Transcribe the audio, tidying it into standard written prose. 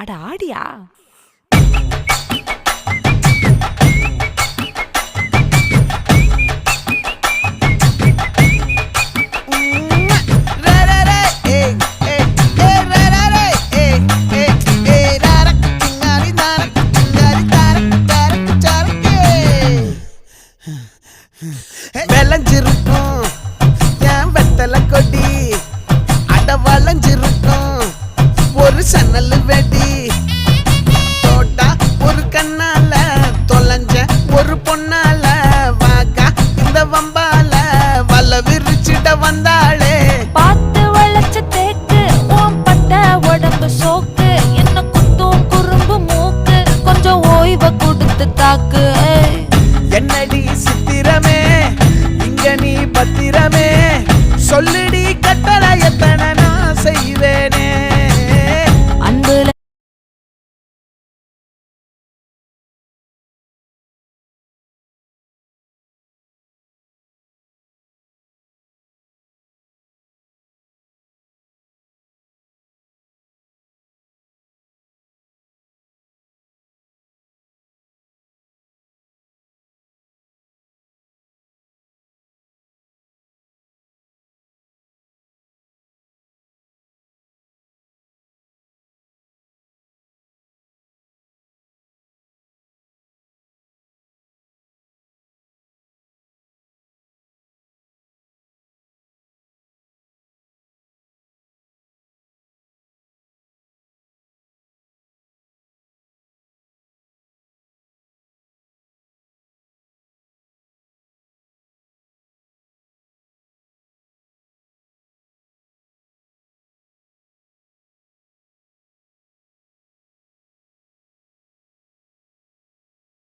அட ஆடியா? விளைஞ்சிருக்கும் என் வெத்தலை கொடி, அட வளைஞ்சிருக்கும் ஒரு சன்னல் வெடி. தோட்டா ஒரு கண்ணால தொலைஞ்ச ஒரு பொண்ணால வாக்கா இந்த வம்பால வல விரிச்சிட வந்தாளே. பார்த்து வளைச்ச தேக்கு ஓம் பட்ட உடம்பு சோக்கு, என்ன குத்தும் குறும்பு மூக்கு, கொஞ்சம் ஓய்வை கொடுத்து தாக்கு. என்னடி சித்திரமே இங்க நீ பத்திரமே, சொல்லுடி கட்டளை எத்தனை நான் செய்வேன்.